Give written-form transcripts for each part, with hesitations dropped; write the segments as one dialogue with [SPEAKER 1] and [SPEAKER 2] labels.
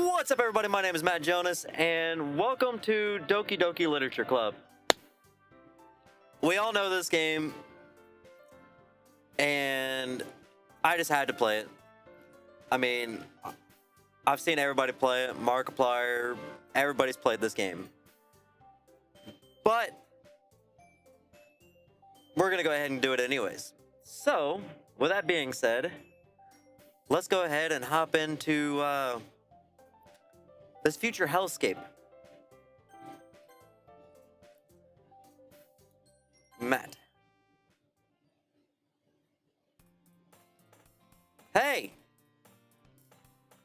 [SPEAKER 1] What's up, everybody? My name is Matt Jonas, and welcome to Doki Doki Literature Club. We all know this game, and I just had to play it. I mean, I've seen everybody play it, Markiplier, everybody's played this game. But we're going to go ahead and do it anyways. So, with that being said, let's go ahead and hop into this future hellscape. Matt. Hey!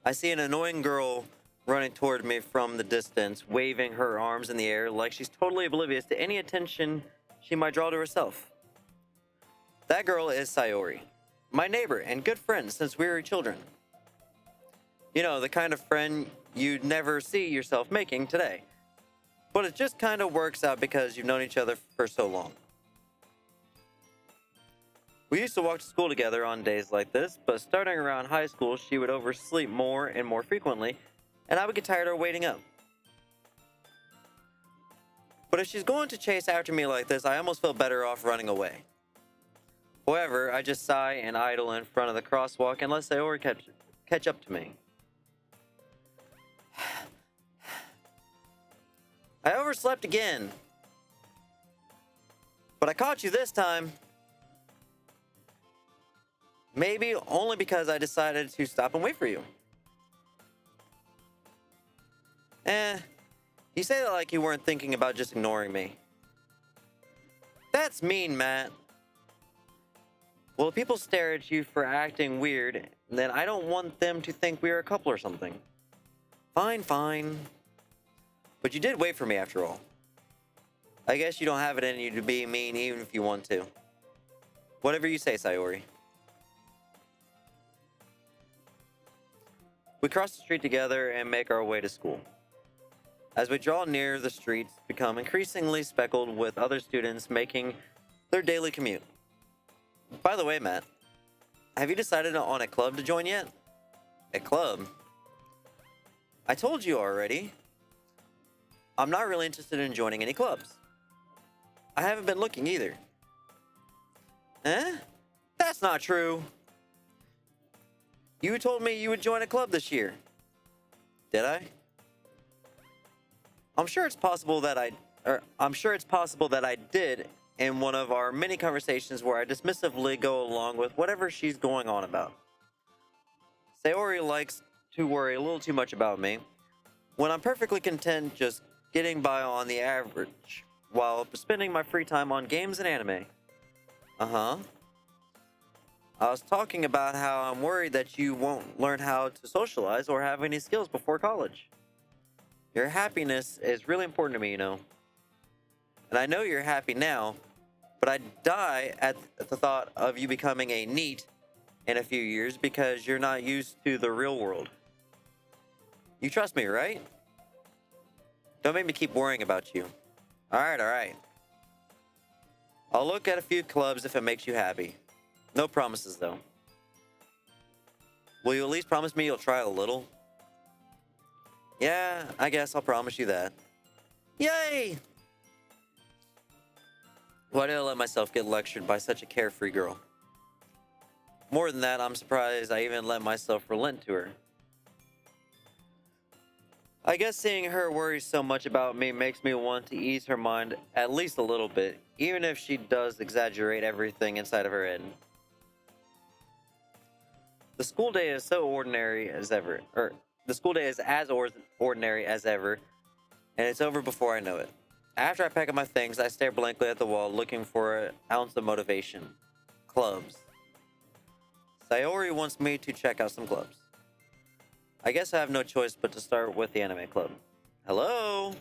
[SPEAKER 1] I see an annoying girl running toward me from the distance, waving her arms in the air like she's totally oblivious to any attention she might draw to herself. That girl is Sayori, my neighbor and good friend since we were children. You know, the kind of friend you'd never see yourself making today. But it just kind of works out because you've known each other for so long. We used to walk to school together on days like this, but starting around high school, she would oversleep more and more frequently, and I would get tired of waiting up. But if she's going to chase after me like this, I almost feel better off running away. However, I just sigh and idle in front of the crosswalk and let Sayori catch up to me. I overslept again. But I caught you this time. Maybe only because I decided to stop and wait for you. You say that like you weren't thinking about just ignoring me. That's mean, Matt. Well, if people stare at you for acting weird, then I don't want them to think we're a couple or something. Fine. But you did wait for me after all. I guess you don't have it in you to be mean even if you want to. Whatever you say, Sayori. We cross the street together and make our way to school. As we draw near, the streets become increasingly speckled with other students making their daily commute. By the way, Matt, have you decided on a club to join yet? A club? I told you already. I'm not really interested in joining any clubs. I haven't been looking either. That's not true. You told me you would join a club this year. Did I? I'm sure it's possible that I did in one of our many conversations where I dismissively go along with whatever she's going on about. Sayori likes to worry a little too much about me, when I'm perfectly content just getting by on the average while spending my free time on games and anime. I was talking about how I'm worried that you won't learn how to socialize or have any skills before college. Your happiness is really important to me, you know. And I know you're happy now, but I'd die at the thought of you becoming a NEET in a few years because you're not used to the real world. You trust me, right? Don't make me keep worrying about you. Alright. I'll look at a few clubs if it makes you happy. No promises, though. Will you at least promise me you'll try a little? Yeah, I guess I'll promise you that. Yay! Why did I let myself get lectured by such a carefree girl? More than that, I'm surprised I even let myself relent to her. I guess seeing her worry so much about me makes me want to ease her mind at least a little bit, even if she does exaggerate everything inside of her head. The school day is so ordinary as ever, the school day is as ordinary as ever, and it's over before I know it. After I pack up my things, I stare blankly at the wall, looking for an ounce of motivation. Clubs. Sayori wants me to check out some clubs. I guess I have no choice but to start with the anime club. Hello?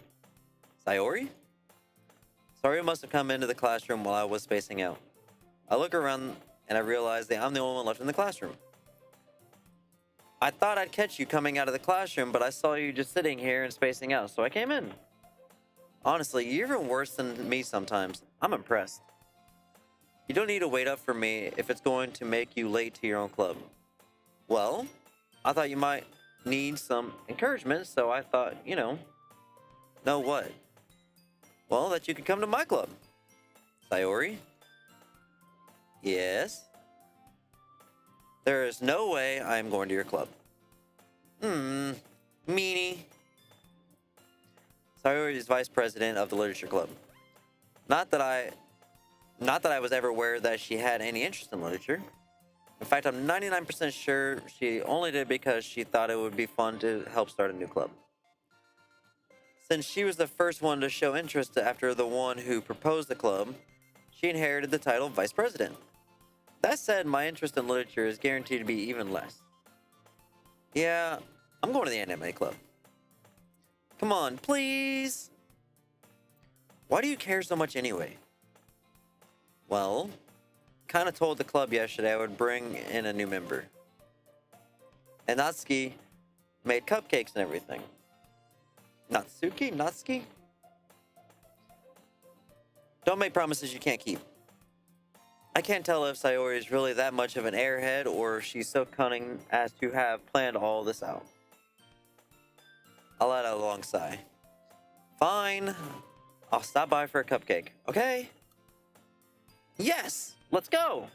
[SPEAKER 1] Sayori? Sayori must have come into the classroom while I was spacing out. I look around and I realize that I'm the only one left in the classroom. I thought I'd catch you coming out of the classroom, but I saw you just sitting here and spacing out, so I came in. Honestly, you're even worse than me sometimes. I'm impressed. You don't need to wait up for me if it's going to make you late to your own club. Well, I thought you might need some encouragement, so I thought, know what? Well, that you could come to my club. Sayori? Yes? There is no way I am going to your club. Meanie. Sayori is vice president of the literature club. Not that I was ever aware that she had any interest in literature. In fact, I'm 99% sure she only did it because she thought it would be fun to help start a new club. Since she was the first one to show interest after the one who proposed the club, she inherited the title of vice president. That said, my interest in literature is guaranteed to be even less. Yeah, I'm going to the anime club. Come on, please. Why do you care so much anyway? Well, kind of told the club yesterday I would bring in a new member. And Natsuki made cupcakes and everything. Natsuki? Don't make promises you can't keep. I can't tell if Sayori is really that much of an airhead or she's so cunning as to have planned all this out. I'll let out a long sigh. Fine. I'll stop by for a cupcake, okay? Yes! Let's go!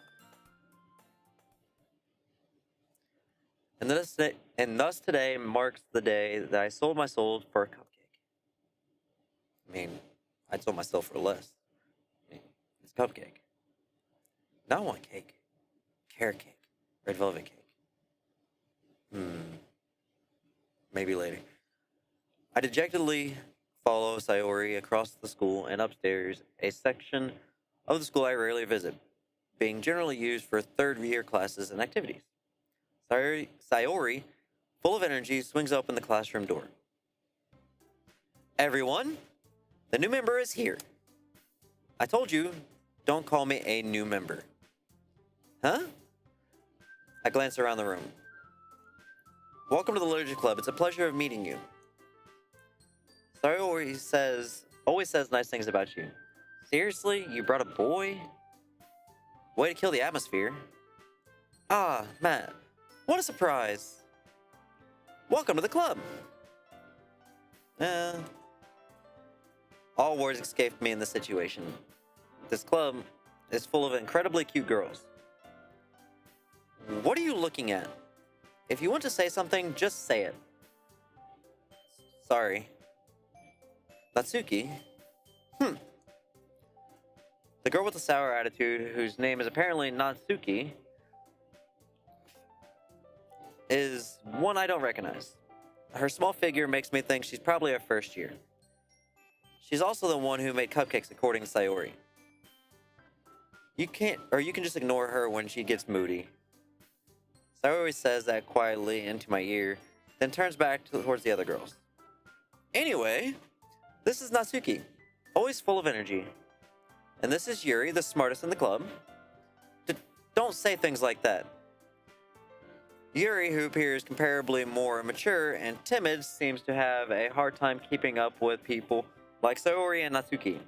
[SPEAKER 1] And thus today marks the day that I sold my soul for a cupcake. I mean, I'd sold my soul for less. I mean, it's a cupcake. Now I want cake. Carrot cake. Red velvet cake. Maybe later. I dejectedly follow Sayori across the school and upstairs, a section of the school I rarely visit, being generally used for third-year classes and activities. Sayori, full of energy, swings open the classroom door. Everyone, the new member is here. I told you, don't call me a new member. Huh? I glance around the room. Welcome to the Literature Club. It's a pleasure of meeting you. Sayori always says nice things about you. Seriously? You brought a boy? Way to kill the atmosphere. Ah, Matt. What a surprise. Welcome to the club. All words escaped me in this situation. This club is full of incredibly cute girls. What are you looking at? If you want to say something, just say it. Sorry. Natsuki? The girl with the sour attitude, whose name is apparently Natsuki, is one I don't recognize. Her small figure makes me think she's probably a first year. She's also the one who made cupcakes, according to Sayori. You can just ignore her when she gets moody. Sayori says that quietly into my ear, then turns back towards the other girls. Anyway, this is Natsuki, always full of energy. And this is Yuri, the smartest in the club. Don't say things like that. Yuri, who appears comparably more mature and timid, seems to have a hard time keeping up with people like Sayori and Natsuki.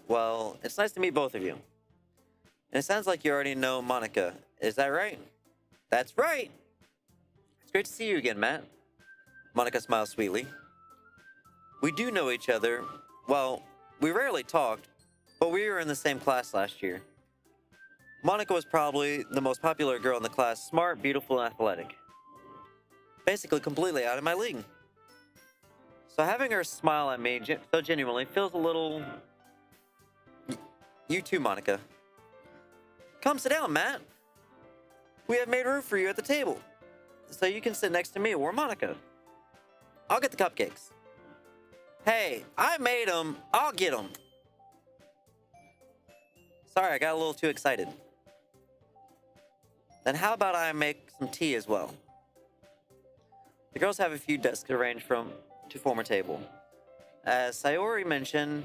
[SPEAKER 1] Well, it's nice to meet both of you. And it sounds like you already know Monica. Is that right? That's right! It's great to see you again, Matt. Monica smiles sweetly. We do know each other. Well, we rarely talked, but we were in the same class last year. Monica was probably the most popular girl in the class, smart, beautiful, and athletic. Basically completely out of my league. So having her smile at me so genuinely feels a little... You too, Monica. Come sit down, Matt. We have made room for you at the table, so you can sit next to me or Monica. I'll get the cupcakes. Hey, I made them. I'll get them. Sorry, I got a little too excited. Then how about I make some tea as well? The girls have a few desks arranged to form a table. As Sayori mentioned,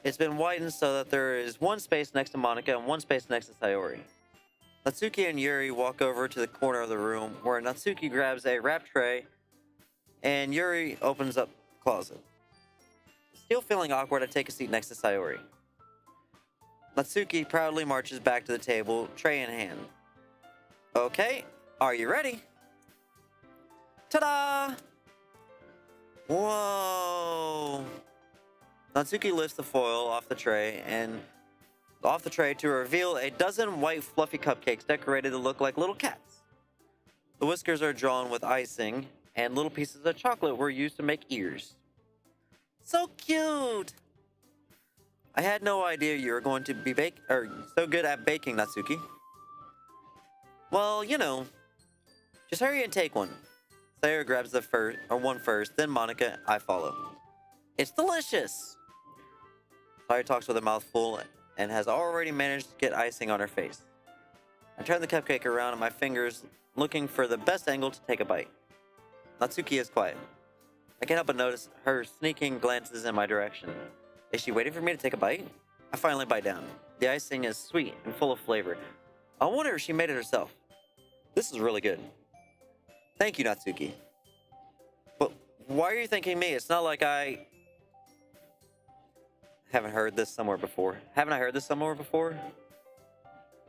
[SPEAKER 1] it's been widened so that there is one space next to Monica and one space next to Sayori. Natsuki and Yuri walk over to the corner of the room where Natsuki grabs a wrap tray and Yuri opens up the closet. Still feeling awkward, I take a seat next to Sayori. Natsuki proudly marches back to the table, tray in hand. Okay, Are you ready? Ta-da! Whoa! Natsuki lifts the foil off the tray to reveal a dozen white fluffy cupcakes decorated to look like little cats. The whiskers are drawn with icing, and little pieces of chocolate were used to make ears. So cute! I had no idea you were going to be so good at baking, Natsuki. Well, just hurry and take one. Sayori grabs one first, then Monica, I follow. It's delicious! Sayori talks with her mouth full and has already managed to get icing on her face. I turn the cupcake around on my fingers, looking for the best angle to take a bite. Natsuki is quiet. I can't help but notice her sneaking glances in my direction. Is she waiting for me to take a bite? I finally bite down. The icing is sweet and full of flavor. I wonder if she made it herself. This is really good. Thank you, Natsuki. But why are you thanking me? It's not like I haven't heard this somewhere before. Haven't I heard this somewhere before?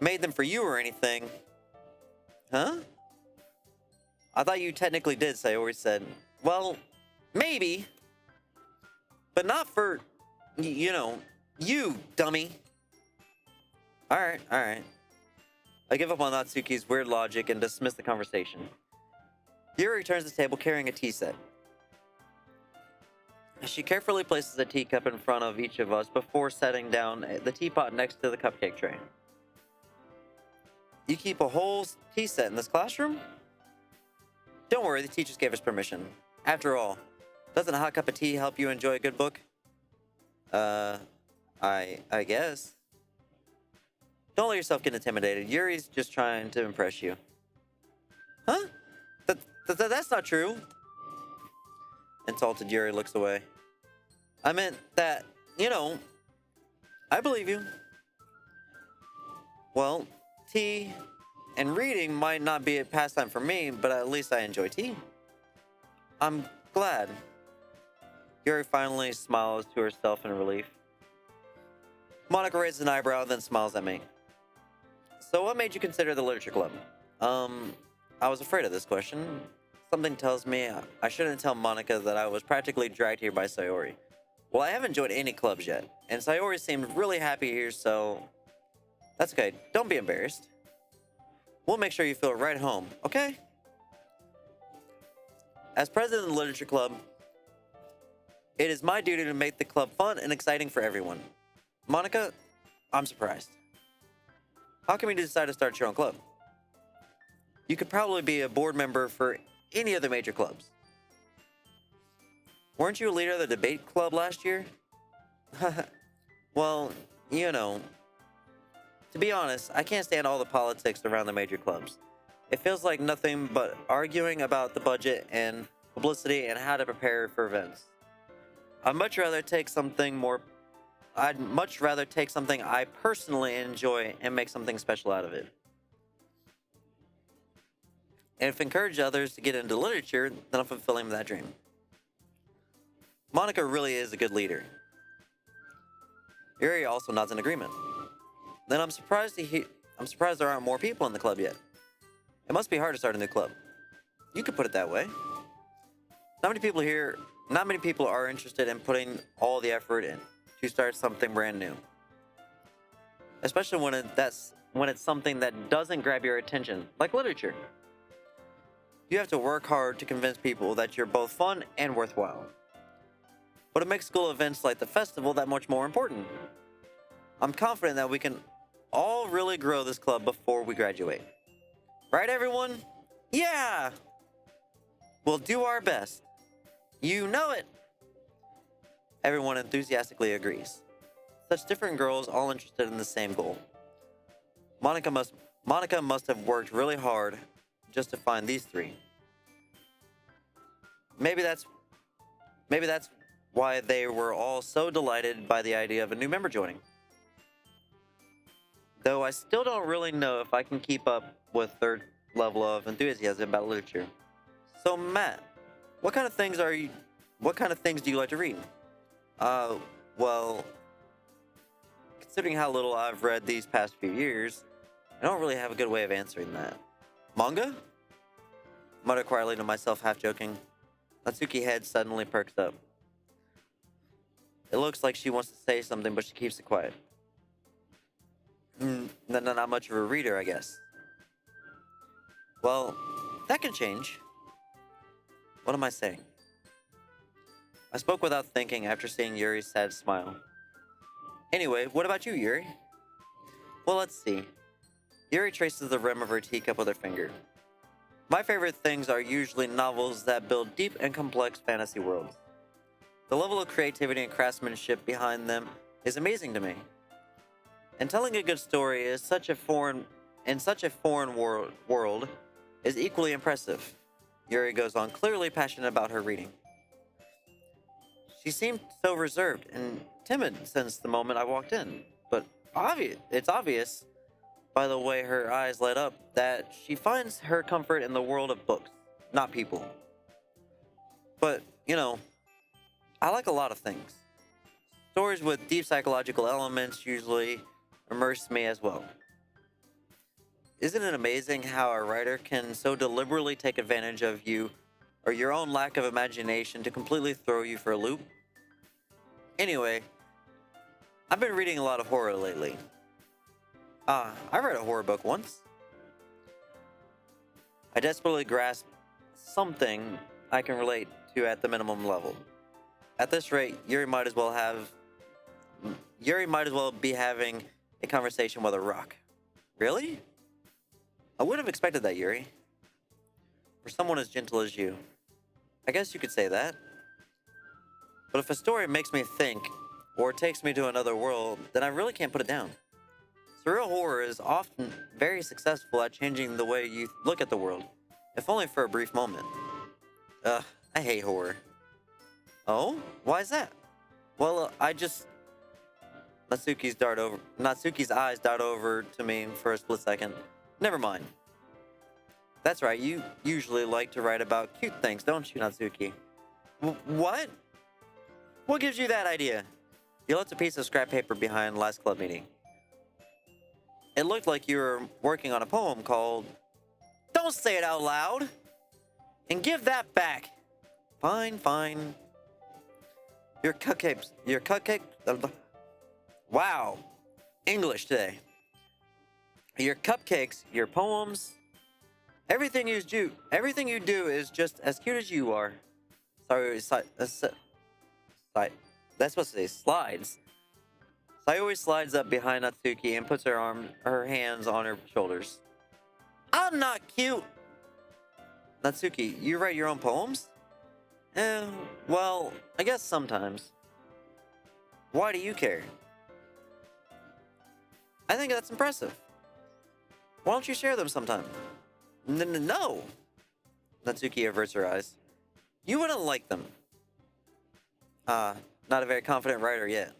[SPEAKER 1] Made them for you or anything. Huh? I thought you technically did, Sayori said. Well, maybe. But not for, you, dummy. Alright. I give up on Natsuki's weird logic and dismiss the conversation. Yuri returns to the table carrying a tea set. She carefully places a teacup in front of each of us before setting down the teapot next to the cupcake tray. You keep a whole tea set in this classroom? Don't worry, the teachers gave us permission. After all, doesn't a hot cup of tea help you enjoy a good book? I guess. Don't let yourself get intimidated. Yuri's just trying to impress you. Huh? That's not true. Insulted Yuri looks away. I meant that, I believe you. Well, tea and reading might not be a pastime for me, but at least I enjoy tea. I'm glad. Yuri finally smiles to herself in relief. Monica raises an eyebrow, then smiles at me. So what made you consider the literature club? I was afraid of this question. Something tells me I shouldn't tell Monica that I was practically dragged here by Sayori. Well, I haven't joined any clubs yet, and Sayori seemed really happy here, so that's okay. Don't be embarrassed. We'll make sure you feel right home, okay? As president of the literature club, it is my duty to make the club fun and exciting for everyone. Monica, I'm surprised. How come you decide to start your own club? You could probably be a board member for any of the major clubs. Weren't you a leader of the debate club last year? Well, to be honest, I can't stand all the politics around the major clubs. It feels like nothing but arguing about the budget and publicity and how to prepare for events. I'd much rather take something I personally enjoy and make something special out of it. And if I encourage others to get into literature, then I'm fulfilling that dream. Monica really is a good leader. Yuri also nods in agreement. Then I'm surprised there aren't more people in the club yet. It must be hard to start a new club. You could put it that way. Not many people are interested in putting all the effort in to start something brand new. Especially when it's something that doesn't grab your attention, like literature. You have to work hard to convince people that you're both fun and worthwhile. But it makes school events like the festival that much more important. I'm confident that we can all really grow this club before we graduate. Right, everyone? Yeah! We'll do our best. You know it! Everyone enthusiastically agrees. Such different girls all interested in the same goal. Monica must have worked really hard just to find these three. Maybe that's why they were all so delighted by the idea of a new member joining. Though I still don't really know if I can keep up with their level of enthusiasm about literature. So Matt, what kind of things do you like to read? Well, considering how little I've read these past few years, I don't really have a good way of answering that. Manga? Muttered quietly to myself, half joking. Natsuki's head suddenly perks up. It looks like she wants to say something, but she keeps it quiet. Not much of a reader, I guess. Well, that can change. What am I saying? I spoke without thinking after seeing Yuri's sad smile. Anyway, what about you, Yuri? Well, let's see. Yuri traces the rim of her teacup with her finger. My favorite things are usually novels that build deep and complex fantasy worlds. The level of creativity and craftsmanship behind them is amazing to me. And telling a good story is such a foreign world is equally impressive. Yuri goes on, clearly passionate about her reading. She seemed so reserved and timid since the moment I walked in, but it's obvious by the way her eyes light up that she finds her comfort in the world of books, not people. But, I like a lot of things. Stories with deep psychological elements usually immerse me as well. Isn't it amazing how a writer can so deliberately take advantage of you or your own lack of imagination to completely throw you for a loop? Anyway, I've been reading a lot of horror lately. I read a horror book once. I desperately grasp something I can relate to at the minimum level. At this rate, Yuri might as well be having a conversation with a rock. Really? I wouldn't have expected that, Yuri. For someone as gentle as you. I guess you could say that. But if a story makes me think, or takes me to another world, then I really can't put it down. Surreal horror is often very successful at changing the way you look at the world, if only for a brief moment. I hate horror. Oh? Why is that? Well, Natsuki's eyes dart over to me for a split second. Never mind. That's right, you usually like to write about cute things, don't you, Natsuki? What? What gives you that idea? You left a piece of scrap paper behind last club meeting. It looked like you were working on a poem called... Don't say it out loud! And give that back! Fine. Your cupcake... Wow. English today. Your cupcakes, your poems... Everything you do is just as cute as you are. That's supposed to say slides. Sayori slides up behind Natsuki and puts her hands on her shoulders. I'm not cute! Natsuki, you write your own poems? Well, I guess sometimes. Why do you care? I think that's impressive. Why don't you share them sometime? No! Natsuki averts her eyes. You wouldn't like them. Not a very confident writer yet.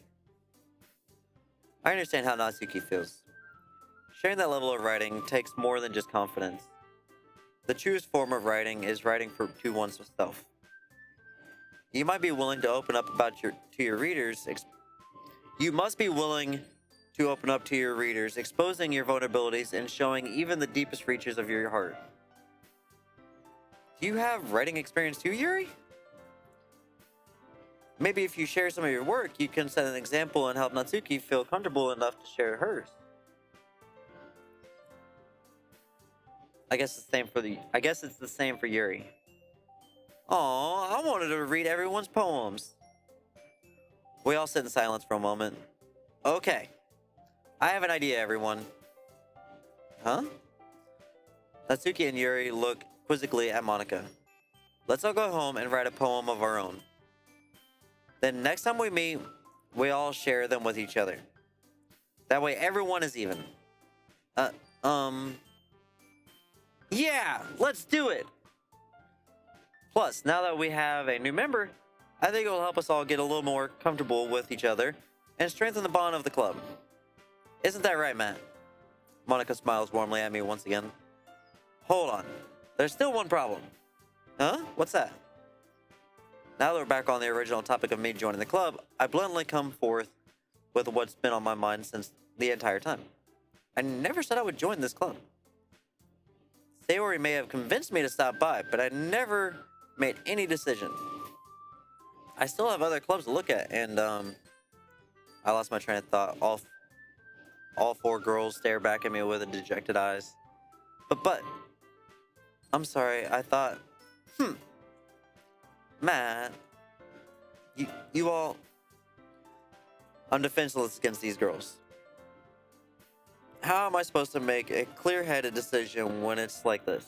[SPEAKER 1] I understand how Natsuki feels. Sharing that level of writing takes more than just confidence. The truest form of writing is writing to oneself. You might be willing to open up to your readers. You must be willing to open up to your readers, exposing your vulnerabilities and showing even the deepest reaches of your heart. Do you have writing experience too, Yuri? Maybe if you share some of your work, you can set an example and help Natsuki feel comfortable enough to share hers. I guess it's the same for Yuri. Aw, I wanted to read everyone's poems. We all sit in silence for a moment. Okay. I have an idea, everyone. Huh? Natsuki and Yuri look quizzically at Monika. Let's all go home and write a poem of our own. Then next time we meet, we all share them with each other. That way everyone is even. Yeah, let's do it! Plus, now that we have a new member, I think it will help us all get a little more comfortable with each other and strengthen the bond of the club. Isn't that right, Matt? Monika smiles warmly at me once again. Hold on. There's still one problem. Huh? What's that? Now that we're back on the original topic of me joining the club, I bluntly come forth with what's been on my mind since the entire time. I never said I would join this club. Sayori may have convinced me to stop by, but I never made any decision. I still have other clubs to look at, and I lost my train of thought. All four girls stare back at me with dejected eyes. But, I'm sorry. I thought, hmm, Matt, you all. I'm defenseless against these girls. How am I supposed to make a clear-headed decision when it's like this?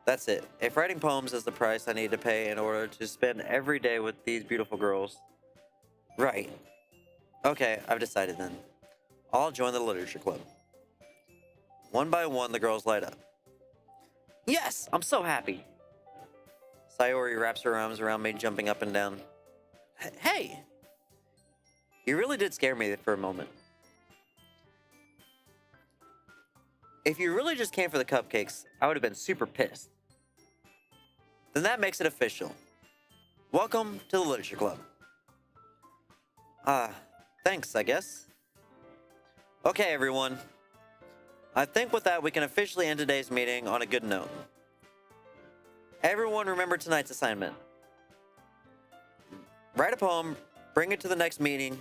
[SPEAKER 1] That's it. If writing poems is the price I need to pay in order to spend every day with these beautiful girls. Right. Okay, I've decided then. I'll join the literature club. One by one, the girls light up. Yes! I'm so happy! Sayori wraps her arms around me, jumping up and down. Hey! You really did scare me for a moment. If you really just came for the cupcakes, I would have been super pissed. Then that makes it official. Welcome to the Literature Club. Thanks, I guess. Okay, everyone. I think with that, we can officially end today's meeting on a good note. Everyone remember tonight's assignment. Write a poem, bring it to the next meeting,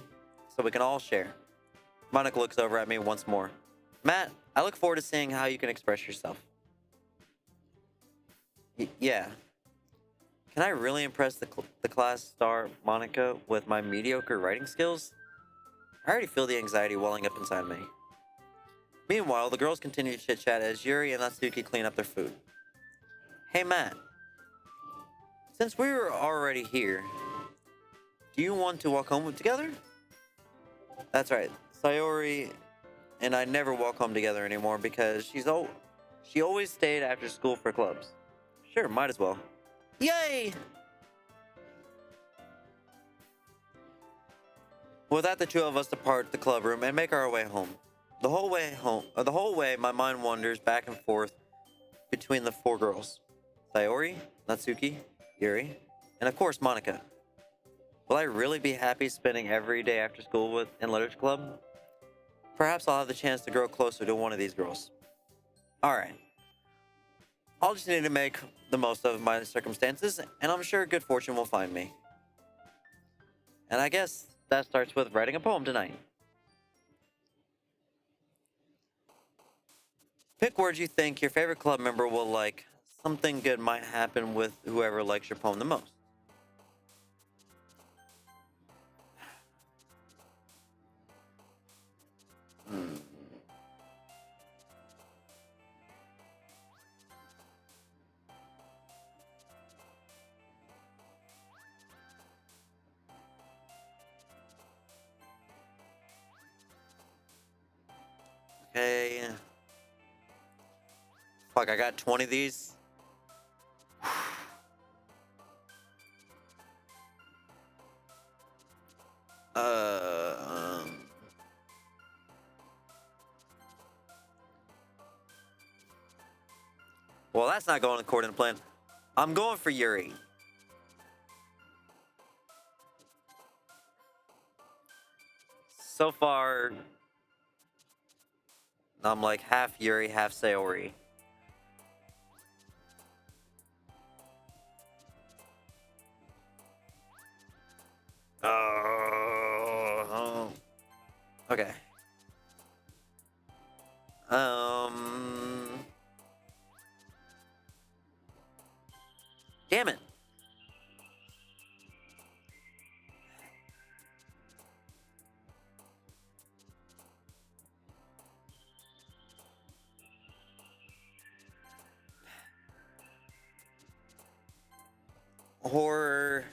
[SPEAKER 1] so we can all share. Monica looks over at me once more. Matt, I look forward to seeing how you can express yourself. Yeah. Can I really impress the class star, Monica, with my mediocre writing skills? I already feel the anxiety welling up inside me. Meanwhile, the girls continue to chit-chat as Yuri and Natsuki clean up their food. Hey, Matt. Since we were already here, do you want to walk home together? That's right. Sayori and I never walk home together anymore because she always stayed after school for clubs. Sure, might as well. Yay! With that, the two of us depart the club room and make our way home. The whole way, my mind wanders back and forth between the four girls: Sayori, Natsuki, Yuri, and of course Monica. Will I really be happy spending every day after school in literature club? Perhaps I'll have the chance to grow closer to one of these girls. Alright. I'll just need to make the most of my circumstances, and I'm sure good fortune will find me. And I guess that starts with writing a poem tonight. Pick words you think your favorite club member will like. Something good might happen with whoever likes your poem the most. Okay. Fuck, I got 20 of these. Well, that's not going according to plan. I'm going for Yuri. So far, I'm like half Yuri, half Sayori. Okay. Damn it. Horror,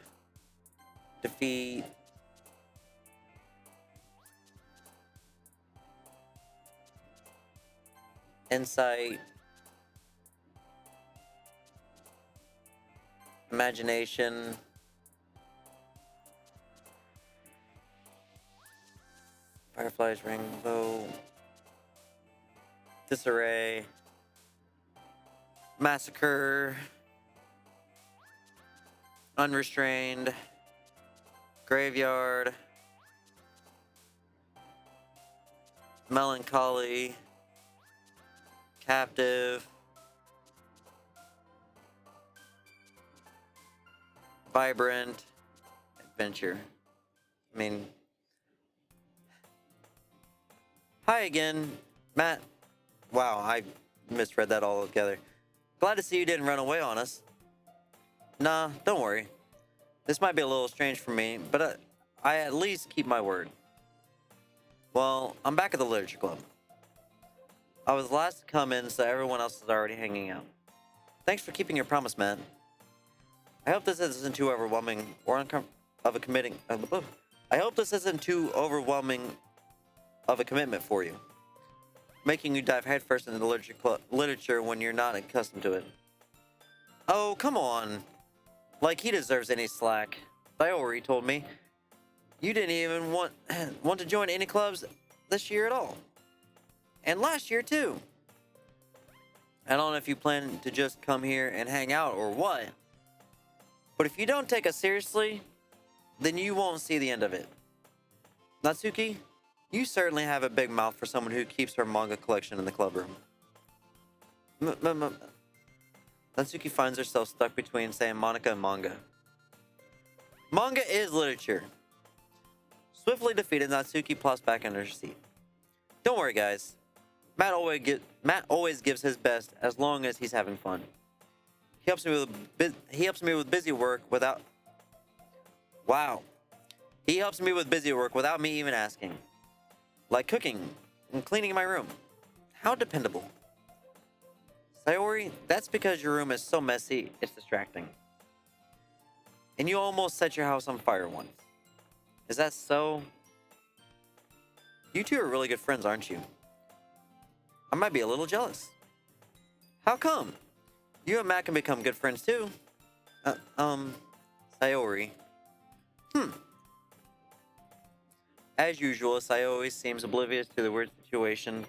[SPEAKER 1] defeat, insight, imagination, fireflies, rainbow, disarray, massacre, unrestrained, graveyard, melancholy, captive, vibrant adventure. I mean, hi again, Matt. Wow, I misread that all together. Glad to see you didn't run away on us. Nah, don't worry. This might be a little strange for me, but I at least keep my word. Well, I'm back at the Literature Club. I was the last to come in, so everyone else is already hanging out. Thanks for keeping your promise, man. I hope this isn't too overwhelming or of a committing. I hope this isn't too overwhelming of a commitment for you, making you dive headfirst into the literature when you're not accustomed to it. Oh, come on. Like he deserves any slack. Sayori told me you didn't even want to join any clubs this year at all. And last year too. I don't know if you plan to just come here and hang out or what. But if you don't take us seriously, then you won't see the end of it. Natsuki, you certainly have a big mouth for someone who keeps her manga collection in the club room. Natsuki finds herself stuck between saying Monica and manga. Manga is literature. Swiftly defeated, Natsuki plops back in her seat. Don't worry, guys. Matt always gives his best as long as he's having fun. He helps me with busy work without. Wow. He helps me with busy work without me even asking. Like cooking and cleaning my room. How dependable. Sayori, that's because your room is so messy, it's distracting. And you almost set your house on fire once. Is that so? You two are really good friends, aren't you? I might be a little jealous. How come? You and Matt can become good friends too. Sayori. As usual, Sayori seems oblivious to the weird situation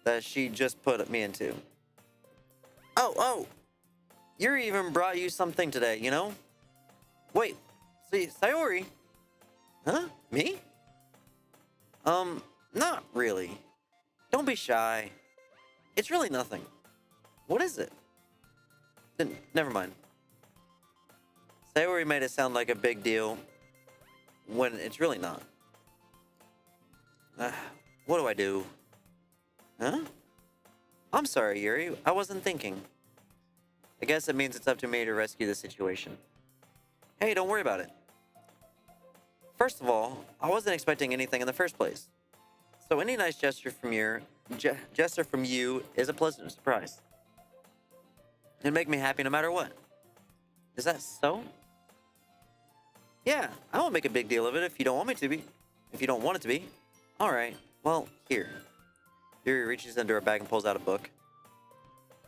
[SPEAKER 1] that she just put me into. Oh! Yuri even brought you something today, you know? Wait, see, Sayori? Huh? Me? Not really. Don't be shy. It's really nothing. What is it? Never mind. Sayori made it sound like a big deal when it's really not. What do I do? Huh? I'm sorry, Yuri. I wasn't thinking. I guess it means it's up to me to rescue the situation. Hey, don't worry about it. First of all, I wasn't expecting anything in the first place. So any nice gesture from you is a pleasant surprise. It'd make me happy no matter what. Is that so? Yeah, I won't make a big deal of it if you don't want me to be. If you don't want it to be. Alright, well, here. Yuri reaches into her bag and pulls out a book.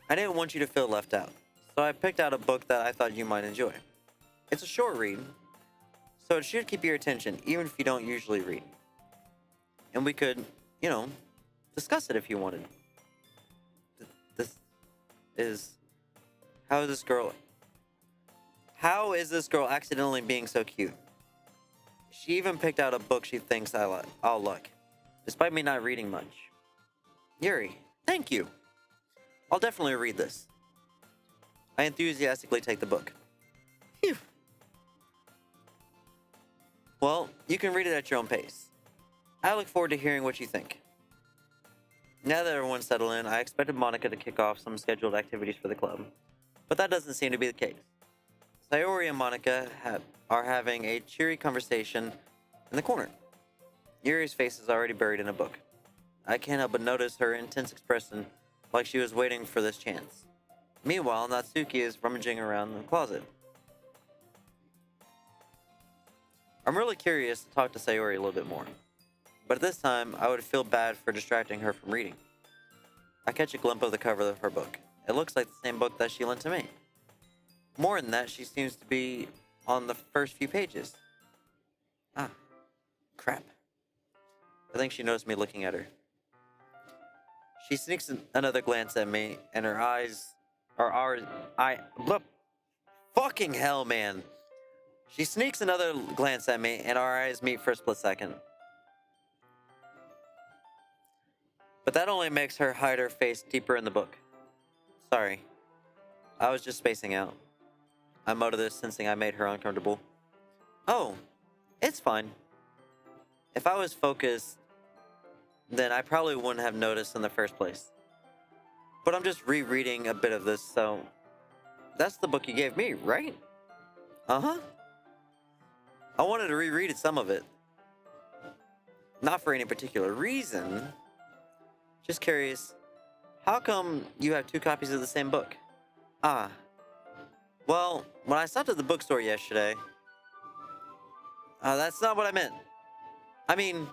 [SPEAKER 1] I didn't want you to feel left out, so I picked out a book that I thought you might enjoy. It's a short read, so it should keep your attention, even if you don't usually read. And we could, discuss it if you wanted. This is... How is this girl accidentally being so cute? She even picked out a book she thinks I'll like, despite me not reading much. Yuri, thank you. I'll definitely read this. I enthusiastically take the book. Phew. Well, you can read it at your own pace. I look forward to hearing what you think. Now that everyone's settled in, I expected Monica to kick off some scheduled activities for the club, but that doesn't seem to be the case. Sayori and Monica are having a cheery conversation in the corner. Yuri's face is already buried in a book. I can't help but notice her intense expression, like she was waiting for this chance. Meanwhile, Natsuki is rummaging around the closet. I'm really curious to talk to Sayori a little bit more, but at this time, I would feel bad for distracting her from reading. I catch a glimpse of the cover of her book. It looks like the same book that she lent to me. More than that, she seems to be on the first few pages. Ah, crap. I think she noticed me looking at her. She sneaks another glance at me, and her eyes are fucking hell, man. She sneaks another glance at me, and our eyes meet for a split second. But that only makes her hide her face deeper in the book. Sorry. I was just spacing out. I muttered this, sensing I made her uncomfortable. Oh, it's fine. If I was focused, then I probably wouldn't have noticed in the first place. But I'm just rereading a bit of this, so that's the book you gave me, right? Uh-huh. I wanted to reread some of it. Not for any particular reason. Just curious, how come you have two copies of the same book? Ah. Well, when I stopped at the bookstore yesterday... that's not what I meant. I mean,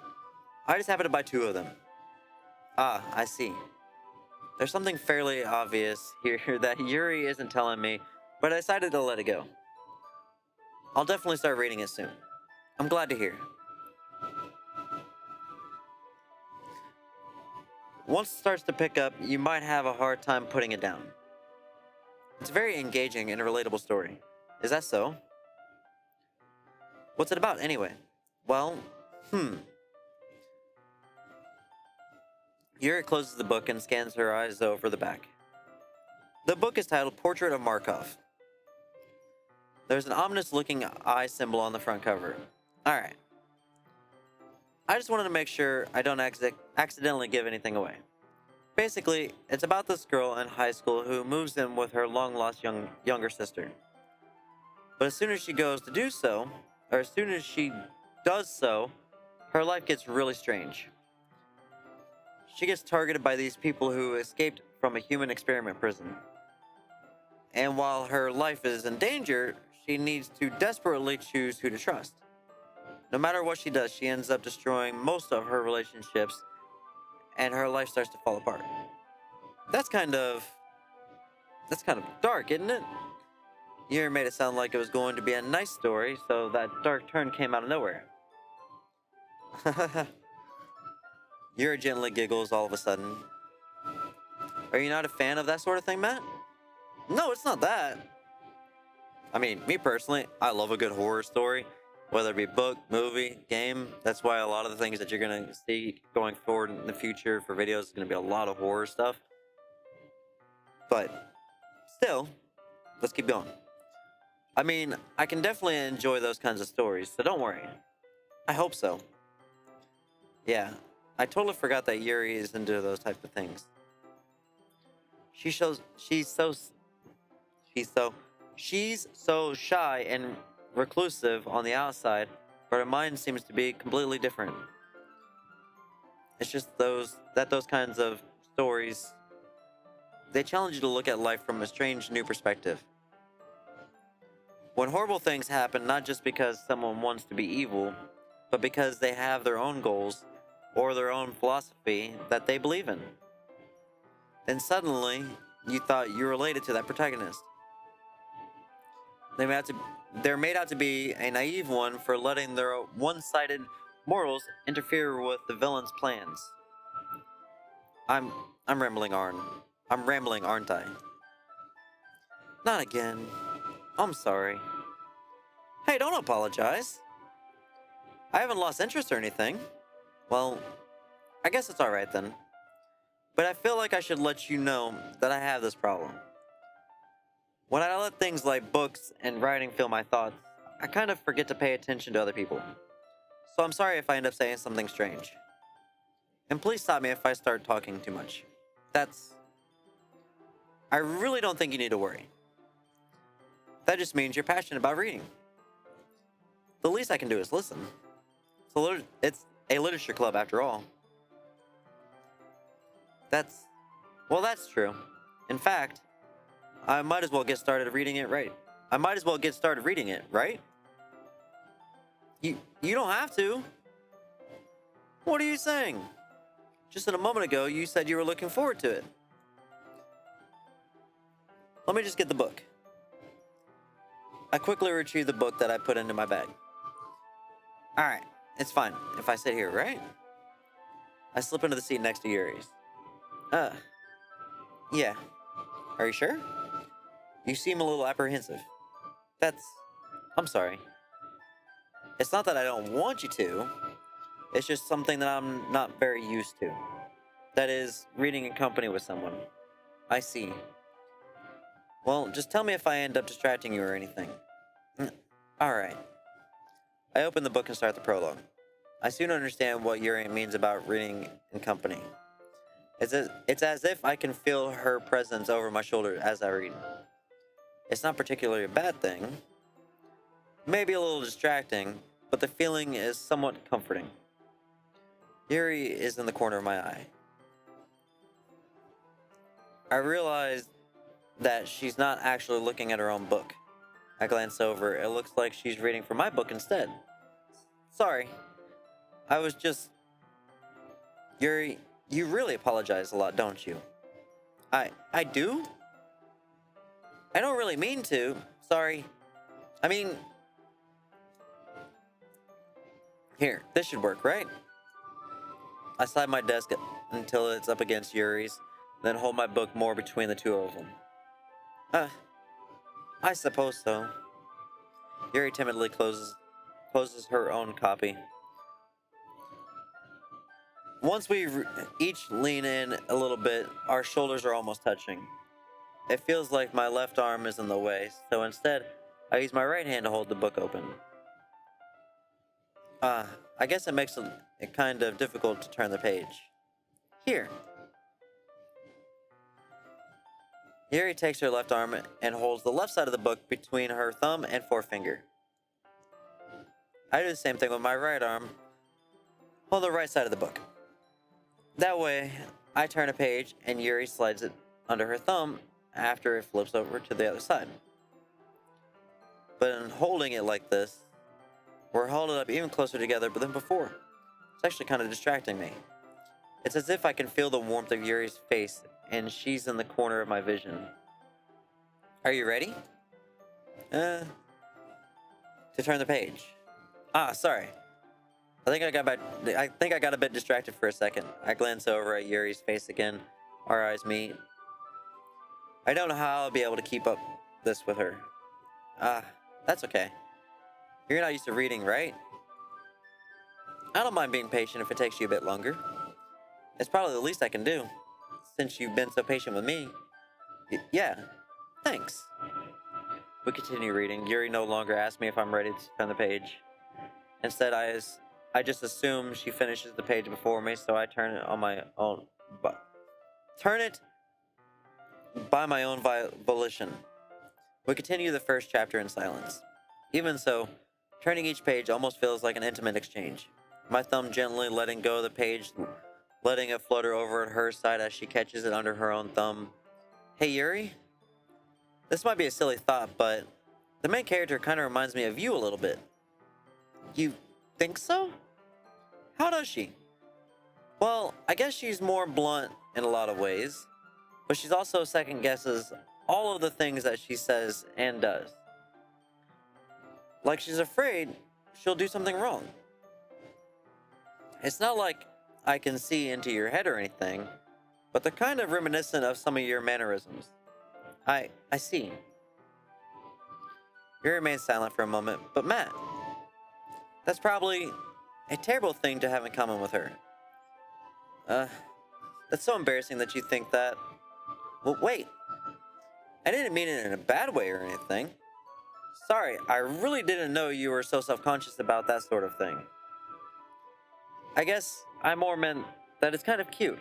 [SPEAKER 1] I just happened to buy two of them. Ah, I see. There's something fairly obvious here that Yuri isn't telling me, but I decided to let it go. I'll definitely start reading it soon. I'm glad to hear. Once it starts to pick up, you might have a hard time putting it down. It's a very engaging and relatable story. Is that so? What's it about, anyway? Well, Yuri closes the book and scans her eyes over the back. The book is titled Portrait of Markov. There's an ominous-looking eye symbol on the front cover. Alright. I just wanted to make sure I don't accidentally give anything away. Basically, it's about this girl in high school who moves in with her long-lost younger sister. But as soon as she goes to do so, or as soon as she does so, her life gets really strange. She gets targeted by these people who escaped from a human experiment prison. And while her life is in danger, she needs to desperately choose who to trust. No matter what she does, she ends up destroying most of her relationships, and her life starts to fall apart. That's kind of dark, isn't it? You made it sound like it was going to be a nice story, so that dark turn came out of nowhere. Yuri gently giggles all of a sudden. Are you not a fan of that sort of thing, Matt? No, it's not that. I mean, me personally, I love a good horror story. Whether it be book, movie, game. That's why a lot of the things that you're going to see going forward in the future for videos is going to be a lot of horror stuff. But still, let's keep going. I mean, I can definitely enjoy those kinds of stories, so don't worry. I hope so. Yeah, I totally forgot that Yuri is into those types of things. She's so shy and reclusive on the outside, but her mind seems to be completely different. It's just those kinds of stories, they challenge you to look at life from a strange new perspective. When horrible things happen, not just because someone wants to be evil, but because they have their own goals or their own philosophy that they believe in. Then suddenly, you thought you related to that protagonist. They're made out to be a naive one for letting their one-sided morals interfere with the villain's plans. I'm rambling, aren't I? Not again. I'm sorry. Hey, don't apologize. I haven't lost interest or anything. Well, I guess it's alright then. But I feel like I should let you know that I have this problem. When I let things like books and writing fill my thoughts, I kind of forget to pay attention to other people. So I'm sorry if I end up saying something strange. And please stop me if I start talking too much. I really don't think you need to worry. That just means you're passionate about reading. The least I can do is listen. It's a literature club after all. That's true. In fact, I might as well get started reading it, right? You don't have to. What are you saying? Just a moment ago, you said you were looking forward to it. Let me just get the book. I quickly retrieve the book that I put into my bag. Alright, it's fine if I sit here, right? I slip into the seat next to Yuri's. Yeah. Are you sure? You seem a little apprehensive. I'm sorry. It's not that I don't want you to. It's just something that I'm not very used to. That is, reading in company with someone. I see. Well, just tell me if I end up distracting you or anything. Alright. I open the book and start the prologue. I soon understand what Yuri means about reading in company. It's as if I can feel her presence over my shoulder as I read. It's not particularly a bad thing. Maybe a little distracting, but the feeling is somewhat comforting. Yuri is in the corner of my eye. I realize that she's not actually looking at her own book. I glance over. It looks like she's reading from my book instead. Sorry. I was just... Yuri, you really apologize a lot, don't you? I do? I don't really mean to. Sorry. I mean... Here, this should work, right? I slide my desk until it's up against Yuri's, then hold my book more between the two of them. I suppose so. Yuri timidly closes her own copy. Once we each lean in a little bit, our shoulders are almost touching. It feels like my left arm is in the way, so instead, I use my right hand to hold the book open. I guess it makes it kind of difficult to turn the page. Here. Yuri takes her left arm and holds the left side of the book between her thumb and forefinger. I do the same thing with my right arm. Hold the right side of the book. That way, I turn a page and Yuri slides it under her thumb after it flips over to the other side. But in holding it like this, we're holding up even closer together than before. It's actually kind of distracting me. It's as if I can feel the warmth of Yuri's face and she's in the corner of my vision. Are you ready? To turn the page. Sorry. I think I got a bit distracted for a second. I glance over at Yuri's face again. Our eyes meet. I don't know how I'll be able to keep up this with her. That's okay. You're not used to reading, right? I don't mind being patient if it takes you a bit longer. It's probably the least I can do, since you've been so patient with me. Yeah, thanks. We continue reading. Yuri no longer asks me if I'm ready to turn the page. Instead, I just assume she finishes the page before me, so I turn it on my own. Turn it by my own volition. We continue the first chapter in silence. Even so, turning each page almost feels like an intimate exchange. My thumb gently letting go of the page, letting it flutter over at her side as she catches it under her own thumb. Hey, Yuri? This might be a silly thought, but the main character kind of reminds me of you a little bit. You think so? How does she? Well, I guess she's more blunt in a lot of ways, but she's also second guesses all of the things that she says and does. Like she's afraid she'll do something wrong. It's not like I can see into your head or anything, but they're kind of reminiscent of some of your mannerisms. I see. You remain silent for a moment, but Matt, that's probably a terrible thing to have in common with her. That's so embarrassing that you think that. Well, wait. I didn't mean it in a bad way or anything. Sorry, I really didn't know you were so self-conscious about that sort of thing. I guess I more meant that it's kind of cute.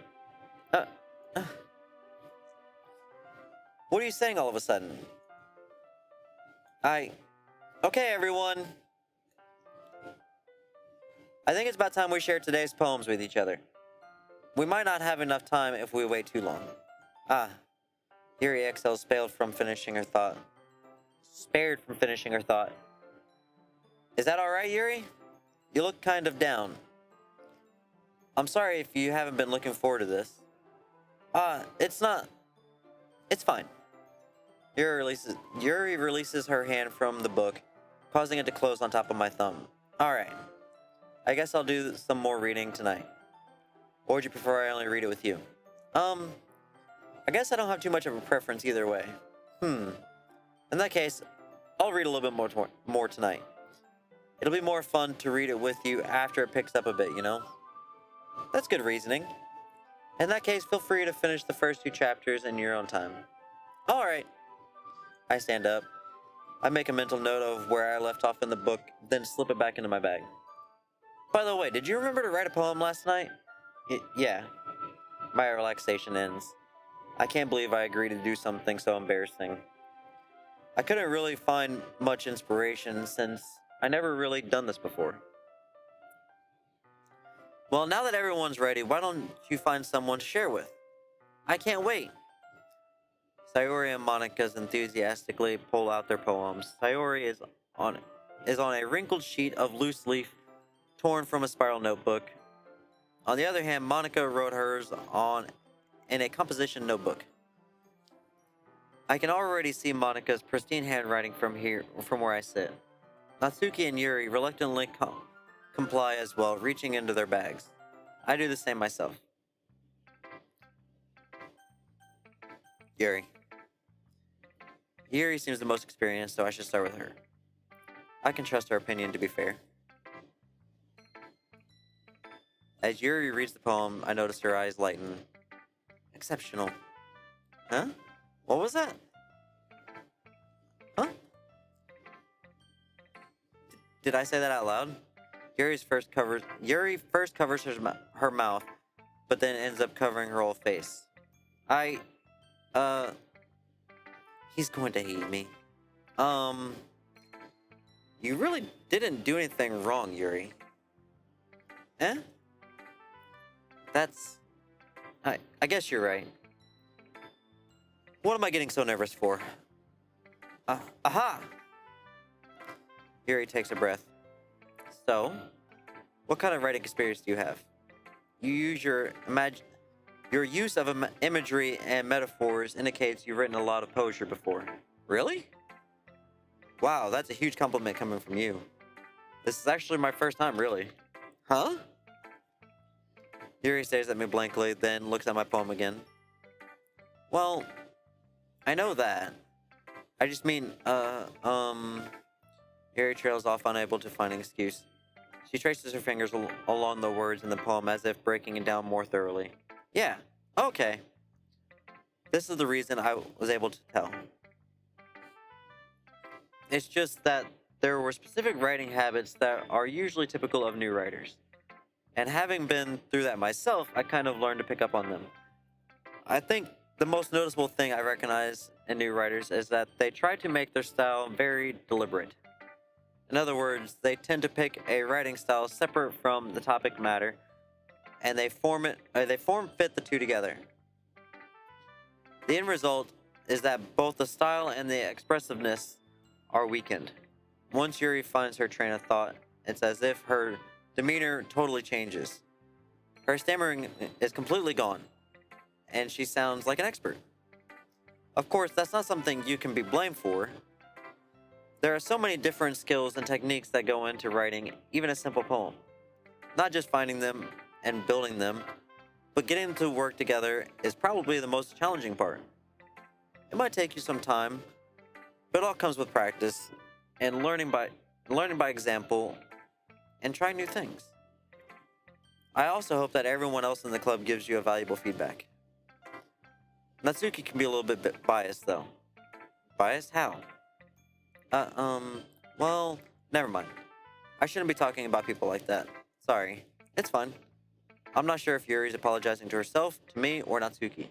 [SPEAKER 1] What are you saying all of a sudden? Okay, everyone. I think it's about time we share today's poems with each other. We might not have enough time if we wait too long. Yuri exhales, spared from finishing her thought. Is that alright, Yuri? You look kind of down. I'm sorry if you haven't been looking forward to this. It's not. It's fine. Yuri releases her hand from the book, causing it to close on top of my thumb. Alright. I guess I'll do some more reading tonight. Or would you prefer I only read it with you? I guess I don't have too much of a preference either way. In that case, I'll read a little bit more tonight. It'll be more fun to read it with you after it picks up a bit, you know? That's good reasoning. In that case, feel free to finish the first two chapters in your own time. Alright. I stand up. I make a mental note of where I left off in the book, then slip it back into my bag. By the way, did you remember to write a poem last night? Yeah. My relaxation ends. I can't believe I agreed to do something so embarrassing. I couldn't really find much inspiration since I never really done this before. Well, now that everyone's ready, why don't you find someone to share with? I can't wait. Sayori and Monica's enthusiastically pull out their poems. Sayori is on a wrinkled sheet of loose leaf torn from a spiral notebook. On the other hand, Monica wrote hers on in a composition notebook. I can already see Monica's pristine handwriting from where I sit. Natsuki and Yuri reluctantly comply as well, reaching into their bags. I do the same myself. Yuri. Yuri seems the most experienced, so I should start with her. I can trust her opinion to be fair. As Yuri reads the poem, I notice her eyes lighten. Exceptional. Huh? What was that? Huh? Did I say that out loud? Yuri first covers her mouth, but then ends up covering her whole face. He's going to hate me. You really didn't do anything wrong, Yuri. Eh? I guess you're right. What am I getting so nervous for? Aha! Yuri takes a breath. So, what kind of writing experience do you have? You use your use of imagery and metaphors indicates you've written a lot of poetry before. Really? Wow, that's a huge compliment coming from you. This is actually my first time, really. Huh? Yuri stares at me blankly, then looks at my poem again. Well, I know that. I just mean, Yuri trails off, unable to find an excuse. She traces her fingers along the words in the poem as if breaking it down more thoroughly. Yeah, okay. This is the reason I was able to tell. It's just that there were specific writing habits that are usually typical of new writers. And having been through that myself, I kind of learned to pick up on them. I think the most noticeable thing I recognize in new writers is that they try to make their style very deliberate. In other words, they tend to pick a writing style separate from the topic matter, and they form fit the two together. The end result is that both the style and the expressiveness are weakened. Once Yuri finds her train of thought, it's as if her demeanor totally changes. Her stammering is completely gone, and she sounds like an expert. Of course, that's not something you can be blamed for. There are so many different skills and techniques that go into writing even a simple poem. Not just finding them and building them, but getting them to work together is probably the most challenging part. It might take you some time, but it all comes with practice and learning by example and trying new things. I also hope that everyone else in the club gives you a valuable feedback. Natsuki can be a little bit biased though. Biased? How? Well, never mind. I shouldn't be talking about people like that. Sorry. It's fine. I'm not sure if Yuri's apologizing to herself, to me, or Natsuki.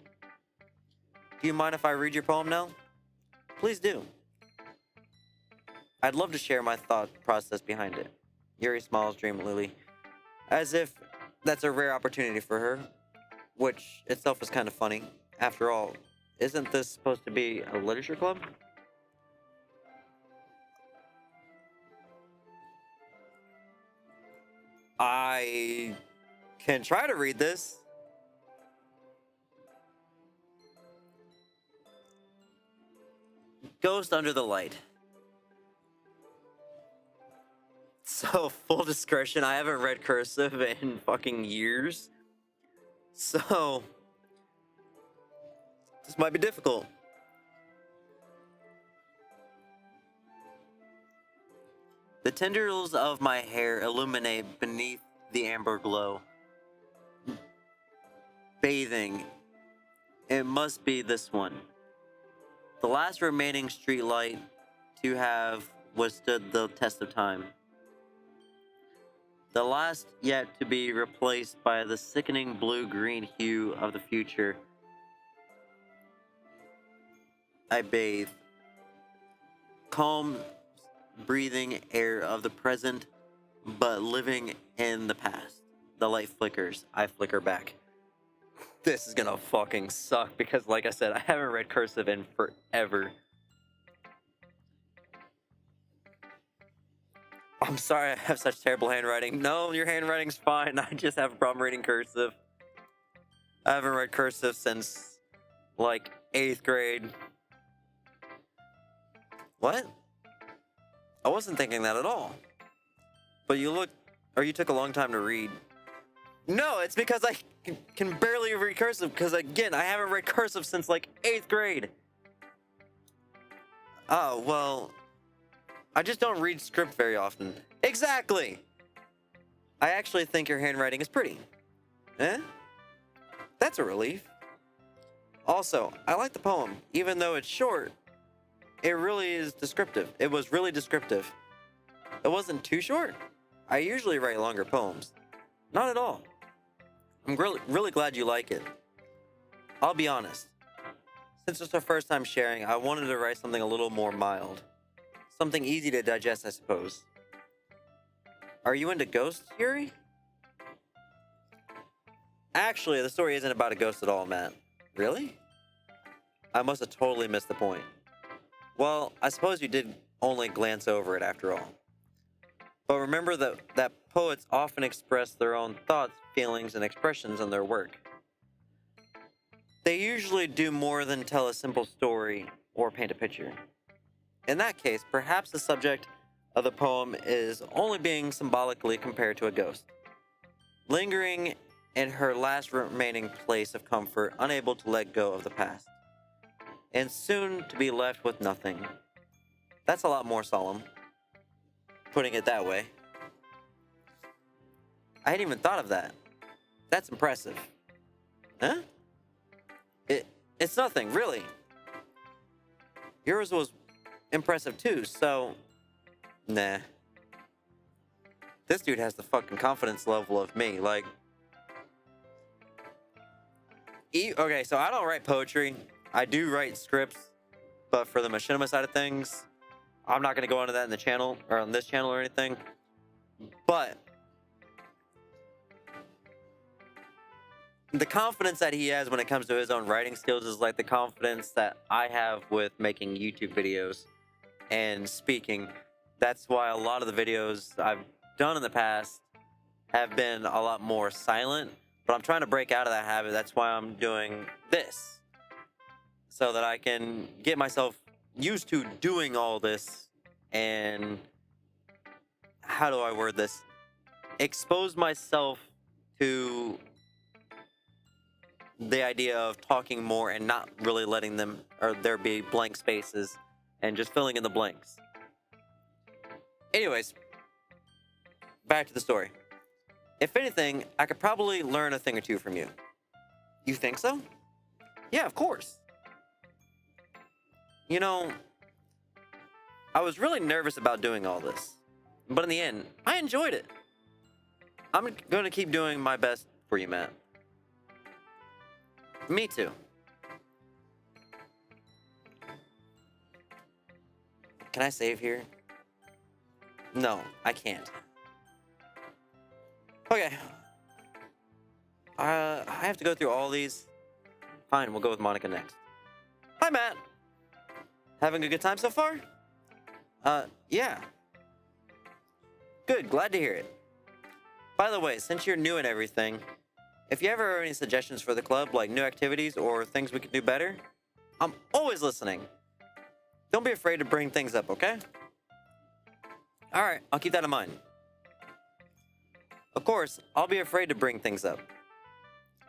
[SPEAKER 1] Do you mind if I read your poem now? Please do. I'd love to share my thought process behind it. Yuri smiles dreamily, as if that's a rare opportunity for her, which itself is kind of funny. After all, isn't this supposed to be a literature club? I can try to read this. Ghost Under the Light. So, full discretion, I haven't read cursive in fucking years. So, this might be difficult. The tendrils of my hair illuminate beneath the amber glow. Bathing. It must be this one. The last remaining streetlight to have withstood the test of time. The last yet to be replaced by the sickening blue-green hue of the future. I bathe. Calm, breathing air of the present, but living in the past. The light flickers. I flicker back. This is gonna fucking suck because, like I said, I haven't read cursive in forever. I'm sorry I have such terrible handwriting. No, your handwriting's fine. I just have a problem reading cursive. I haven't read cursive since, like, 8th grade. What? I wasn't thinking that at all. But you took a long time to read. No, it's because I can barely read cursive because, again, I haven't read cursive since, like, 8th grade. Oh, well, I just don't read script very often. Exactly! I actually think your handwriting is pretty. Eh? That's a relief. Also, I like the poem. Even though it's short, it really is descriptive. It was really descriptive. It wasn't too short. I usually write longer poems. Not at all. I'm really glad you like it. I'll be honest. Since it's our first time sharing, I wanted to write something a little more mild. Something easy to digest, I suppose. Are you into ghosts, Yuri? Actually, the story isn't about a ghost at all, Matt. Really? I must have totally missed the point. Well, I suppose you did only glance over it after all. But remember that poets often express their own thoughts, feelings, and expressions in their work. They usually do more than tell a simple story or paint a picture. In that case, perhaps the subject of the poem is only being symbolically compared to a ghost, lingering in her last remaining place of comfort, unable to let go of the past, and soon to be left with nothing. That's a lot more solemn, putting it that way. I hadn't even thought of that. That's impressive. Huh? It's nothing, really. Yours was impressive too, so... Nah. This dude has the fucking confidence level of me, like... Okay, so I don't write poetry. I do write scripts, but for the machinima side of things, I'm not going to go into that in the channel, or on this channel or anything. But... the confidence that he has when it comes to his own writing skills is like the confidence that I have with making YouTube videos and speaking. That's why a lot of the videos I've done in the past have been a lot more silent, but I'm trying to break out of that habit. That's why I'm doing this, so that I can get myself used to doing all this and, how do I word this? Expose myself to the idea of talking more and not really letting them, or there be blank spaces and just filling in the blanks. Anyways, back to the story. If anything, I could probably learn a thing or two from you. You think so? Yeah, of course. You know, I was really nervous about doing all this, but in the end, I enjoyed it. I'm going to keep doing my best for you, Matt. Me too. Can I save here? No, I can't. Okay. I have to go through all these. Fine, we'll go with Monica next. Hi, Matt. Having a good time so far? Yeah. Good, glad to hear it. By the way, since you're new and everything, if you ever have any suggestions for the club, like new activities or things we could do better, I'm always listening. Don't be afraid to bring things up, okay? Alright, I'll keep that in mind. Of course, I'll be afraid to bring things up.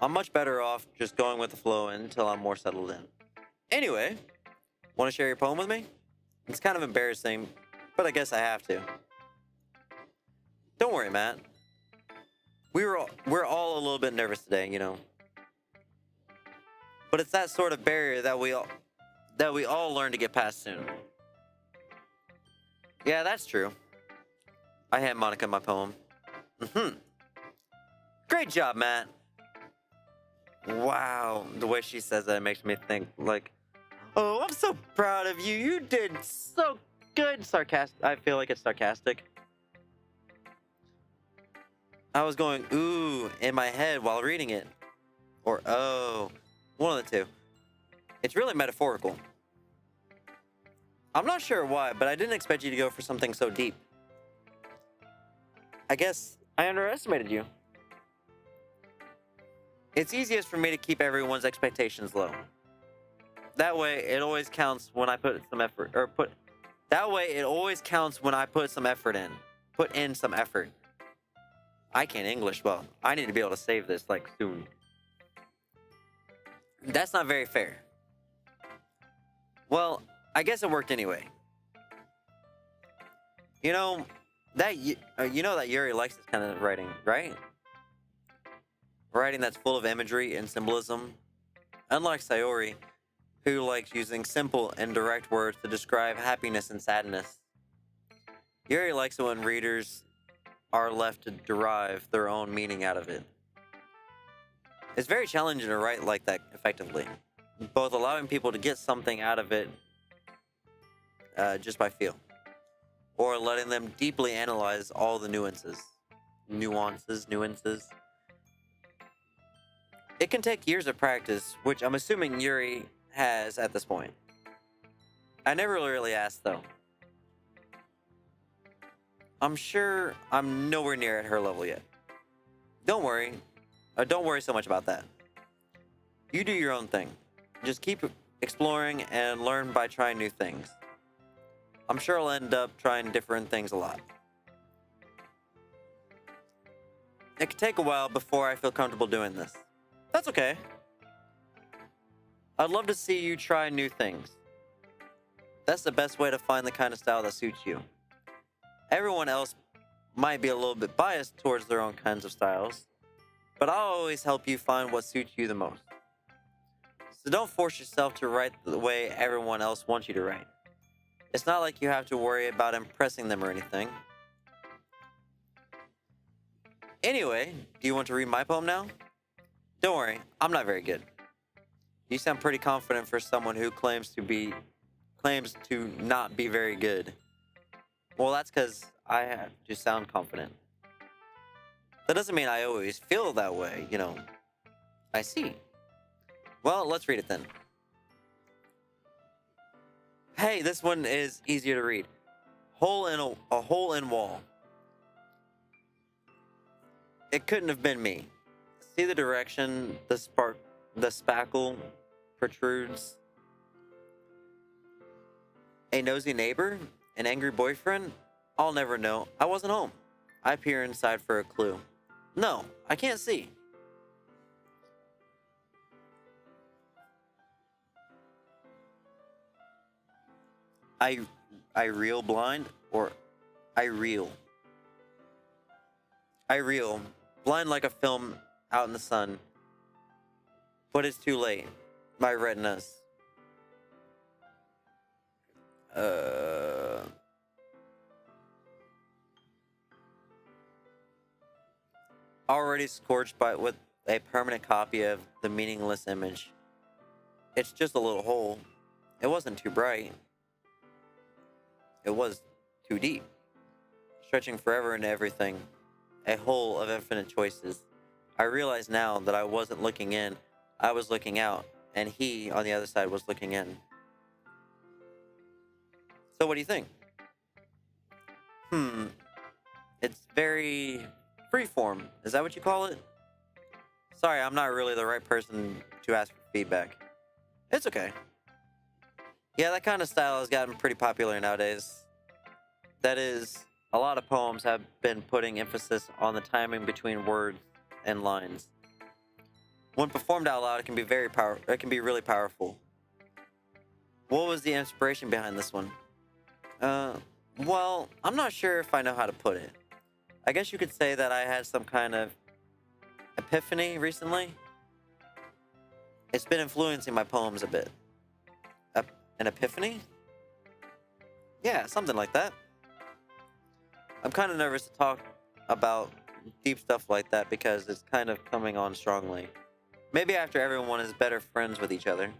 [SPEAKER 1] I'm much better off just going with the flow until I'm more settled in. Anyway, want to share your poem with me? It's kind of embarrassing, but I guess I have to. Don't worry, Matt. We're all a little bit nervous today, you know. But it's that sort of barrier that we all learn to get past soon. Yeah, that's true. I hand Monica my poem. Great job, Matt. Wow, the way she says that makes me think like, oh, I'm so proud of you. You did so good. Sarcastic. I feel like it's sarcastic. I was going ooh in my head while reading it, or oh, one of the two. It's really metaphorical. I'm not sure why, but I didn't expect you to go for something so deep. I guess I underestimated you. It's easiest for me to keep everyone's expectations low. That way, it always counts when I put some effort, That way, it always counts when I put some effort in. Put in some effort. I can't English well. I need to be able to save this, like, soon. That's not very fair. Well, I guess it worked anyway. You know that Yuri likes this kind of writing, right? Writing that's full of imagery and symbolism. Unlike Sayori, who likes using simple and direct words to describe happiness and sadness. Yuri likes it when readers are left to derive their own meaning out of it. It's very challenging to write like that effectively, both allowing people to get something out of it just by feel, or letting them deeply analyze all the nuances. It can take years of practice, which I'm assuming Yuri has at this point. I never really asked, though. I'm sure I'm nowhere near at her level yet. Don't worry so much about that. You do your own thing. Just keep exploring and learn by trying new things. I'm sure I'll end up trying different things a lot. It could take a while before I feel comfortable doing this. That's okay. I'd love to see you try new things. That's the best way to find the kind of style that suits you. Everyone else might be a little bit biased towards their own kinds of styles, but I'll always help you find what suits you the most. So don't force yourself to write the way everyone else wants you to write. It's not like you have to worry about impressing them or anything. Anyway, do you want to read my poem now? Don't worry, I'm not very good. You sound pretty confident for someone who claims to not be very good. Well, that's because I have to sound confident. That doesn't mean I always feel that way, you know. I see. Well, let's read it then. Hey, this one is easier to read. A hole in wall. It couldn't have been me. See the direction the spackle protrudes? A nosy neighbor? An angry boyfriend? I'll never know. I wasn't home. I peer inside for a clue. No, I can't see. I reel blind, or I reel. I reel, blind like a film out in the sun. But it's too late. My retinas. Already scorched by with a permanent copy of the meaningless image. It's just a little hole. It wasn't too bright. It was too deep, stretching forever into everything, a hole of infinite choices. I realize now that I wasn't looking in, I was looking out, and he, on the other side, was looking in. So what do you think? It's very freeform. Is that what you call it? Sorry, I'm not really the right person to ask for feedback. It's okay. Yeah, that kind of style has gotten pretty popular nowadays. That is, a lot of poems have been putting emphasis on the timing between words and lines. When performed out loud, it can be really powerful. What was the inspiration behind this one? Well, I'm not sure if I know how to put it. I guess you could say that I had some kind of epiphany recently. It's been influencing my poems a bit. an epiphany? Yeah, something like that. I'm kind of nervous to talk about deep stuff like that because it's kind of coming on strongly. Maybe after everyone is better friends with each other.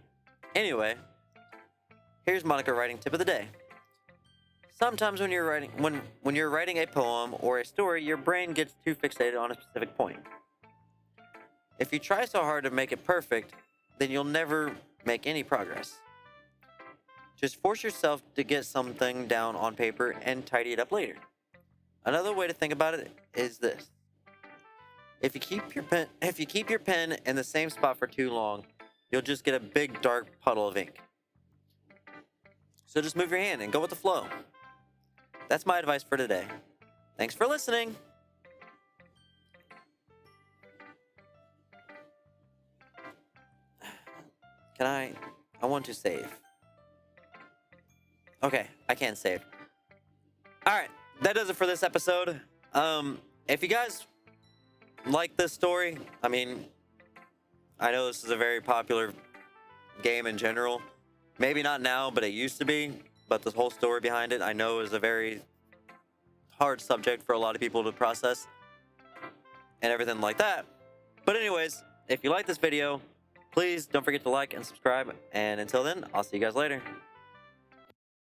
[SPEAKER 1] Anyway, here's Monica writing tip of the day. Sometimes when you're writing a poem or a story, your brain gets too fixated on a specific point. If you try so hard to make it perfect, then you'll never make any progress. Just force yourself to get something down on paper and tidy it up later. Another way to think about it is this. If you keep your pen in the same spot for too long, you'll just get a big dark puddle of ink. So just move your hand and go with the flow. That's my advice for today. Thanks for listening. I want to save. Okay, I can't save. Alright, that does it for this episode. If you guys like this story, I mean, I know this is a very popular game in general. Maybe not now, but it used to be. But the whole story behind it, I know, is a very hard subject for a lot of people to process and everything like that. But anyways, if you like this video, please don't forget to like and subscribe. And until then, I'll see you guys later.